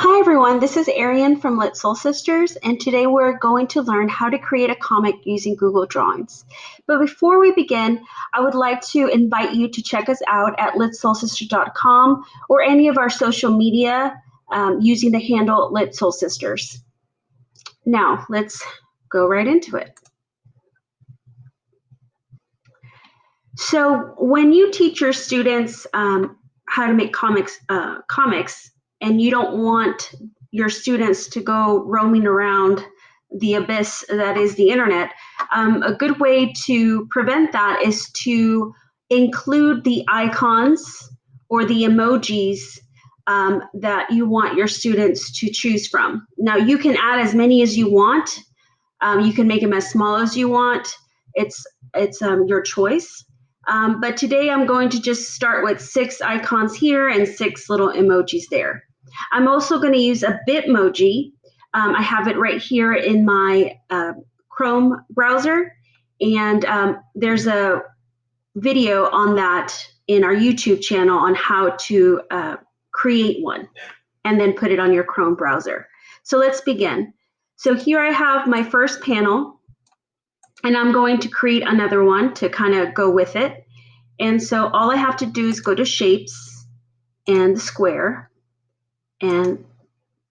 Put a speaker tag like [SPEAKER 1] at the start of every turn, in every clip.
[SPEAKER 1] Hi everyone, this is Arian from Lit Soul Sisters, and today we're going to learn how to create a comic using Google Drawings. But before we begin, I would like to invite you to check us out at litsoulsisters.com or any of our social media using the handle Lit Soul Sisters. Now, let's go right into it. So when you teach your students how to make comics, and you don't want your students to go roaming around the abyss that is the internet, a good way to prevent that is to include the icons or the emojis that you want your students to choose from. Now, you can add as many as you want. You can make them as small as you want. It's your choice. But today I'm going to just start with 6 icons here and 6 little emojis there. I'm also going to use a Bitmoji. I have it right here in my Chrome browser, and there's a video on that in our YouTube channel on how to create one and then put it on your Chrome browser. So let's begin. So here I have my first panel, and I'm going to create another one to kind of go with it. And so all I have to do is go to Shapes and the Square and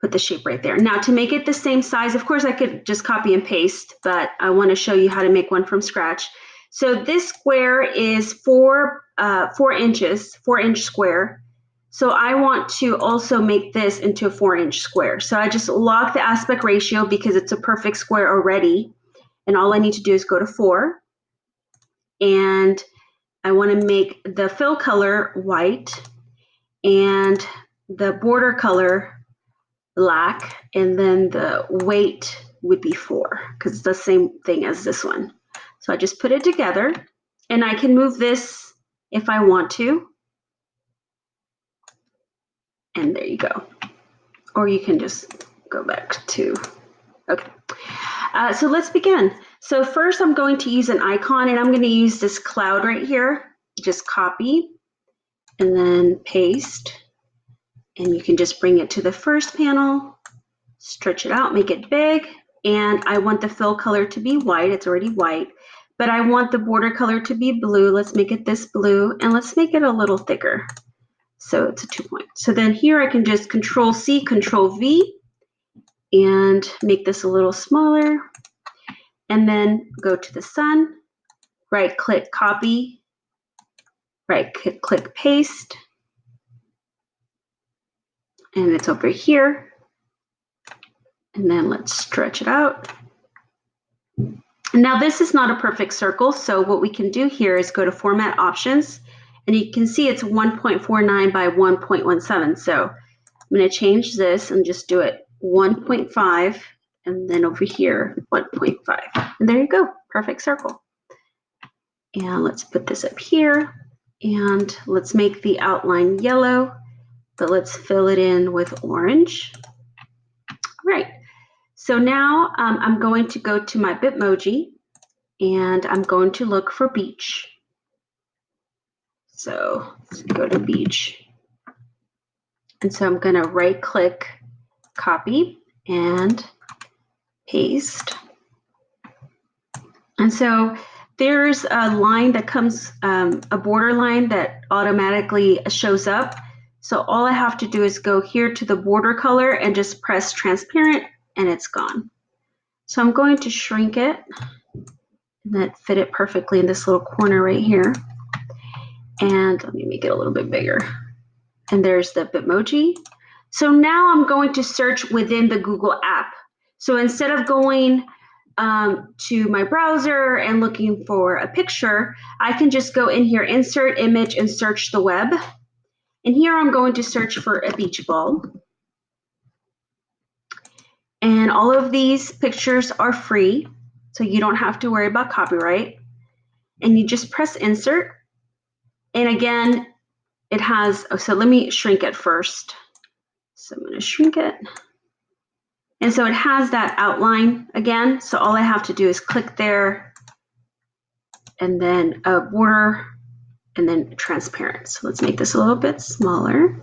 [SPEAKER 1] put the shape right there. Now to make it the same size, of course I could just copy and paste, but I want to show you how to make one from scratch. So this square is 4 inches, 4-inch square. So I want to also make this into a 4-inch square. So I just lock the aspect ratio because it's a perfect square already. And all I need to do is go to 4. And I want to make the fill color white and the border color black, and then the weight would be 4 because it's the same thing as this one. So I just put it together, and I can move this if I want to. And there you go. Or you can just go back to, okay. So let's begin. So first I'm going to use an icon, and I'm going to use this cloud right here. Just copy and then paste. And you can just bring it to the first panel, stretch it out, make it big. And I want the fill color to be white. It's already white. But I want the border color to be blue. Let's make it this blue, and let's make it a little thicker. So it's a 2-point. So then here I can just Control-C, Control-V, and make this a little smaller. And then go to the sun, right-click, copy, right-click, paste. And it's over here. And then let's stretch it out. Now this is not a perfect circle, so what we can do here is go to Format Options, and you can see it's 1.49 by 1.17. So I'm going to change this and just do it 1.5, and then over here 1.5. And there you go, perfect circle. And let's put this up here, and let's make the outline yellow, but let's fill it in with orange. All right. So now I'm going to go to my Bitmoji, and I'm going to look for beach. So let's go to beach. And so I'm going to right-click, copy, and paste. And so there's a line that comes, a border line that automatically shows up. So all I have to do is go here to the border color and just press transparent, and it's gone. So I'm going to shrink it, and that fit it perfectly in this little corner right here. And let me make it a little bit bigger. And there's the Bitmoji. So now I'm going to search within the Google app. So instead of going to my browser and looking for a picture, I can just go in here, insert image, and search the web. And here I'm going to search for a beach ball. And all of these pictures are free, so you don't have to worry about copyright. And you just press insert. And again, it has, so let me shrink it first. So I'm going to shrink it. And so it has that outline again. So all I have to do is click there, and then a border, and then transparent. So let's make this a little bit smaller.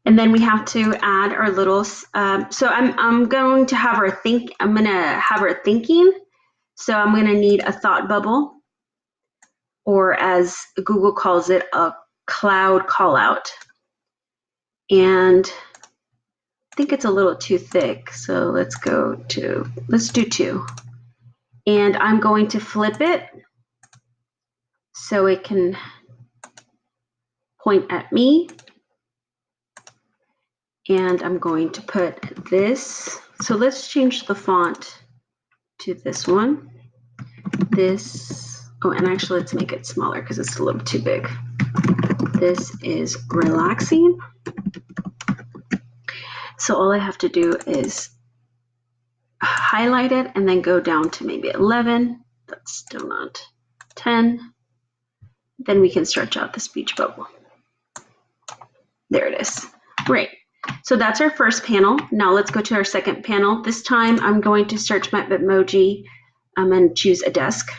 [SPEAKER 1] And then we have to add our little, so I'm going to have her think, I'm going to have her thinking. So I'm going to need a thought bubble, or as Google calls it, a cloud call out. And I think it's a little too thick. So let's do 2. And I'm going to flip it so it can point at me. And I'm going to put this. So let's change the font to this one. This, oh, and actually let's make it smaller because it's a little too big. This is relaxing. So all I have to do is highlight it and then go down to maybe 11. That's still not 10. Then we can stretch out the speech bubble. There it is. Great. So that's our first panel. Now let's go to our second panel. This time I'm going to search my Bitmoji and choose a desk.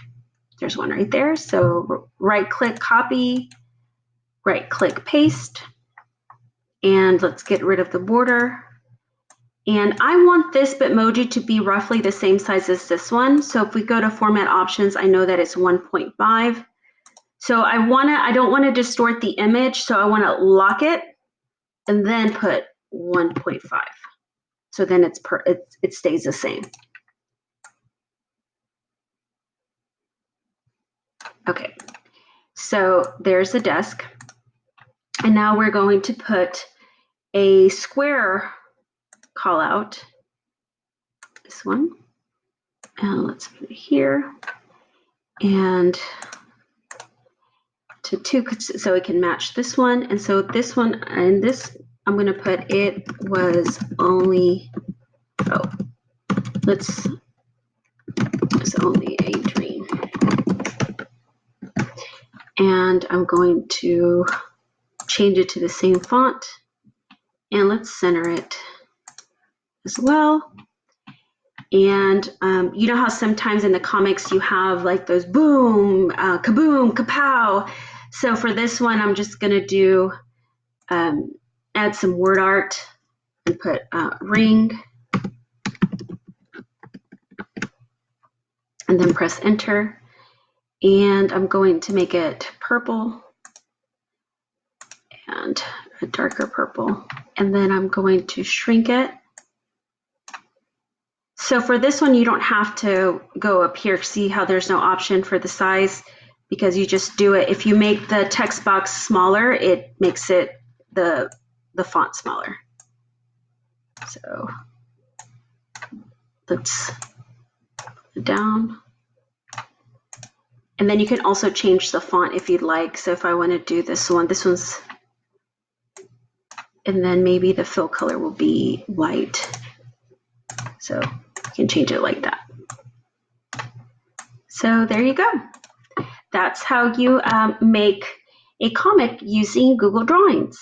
[SPEAKER 1] There's one right there. So right click copy, right click paste, and let's get rid of the border. And I want this Bitmoji to be roughly the same size as this one. So if we go to format options, I know that it's 1.5. So I don't want to distort the image. So I want to lock it and then put 1.5. So then it stays the same. Okay, so there's the desk. And now we're going to put a square call out, this one. And let's put it here. And to 2, so it can match this one. And so this one and this, I'm going to put it was only, it's only a dream. And I'm going to change it to the same font, and let's center it as well. And you know how sometimes in the comics you have like those boom, kaboom, kapow. So for this one, I'm just going to do add some word art and put ring, and then press enter. And I'm going to make it purple and a darker purple. And then I'm going to shrink it. So for this one, you don't have to go up here. See how there's no option for the size, because you just do it. If you make the text box smaller, it makes it the font smaller. So let's put it down. And then you can also change the font if you'd like. So if I want to do this one's, and then maybe the fill color will be white. So you can change it like that. So there you go. That's how you make a comic using Google Drawings.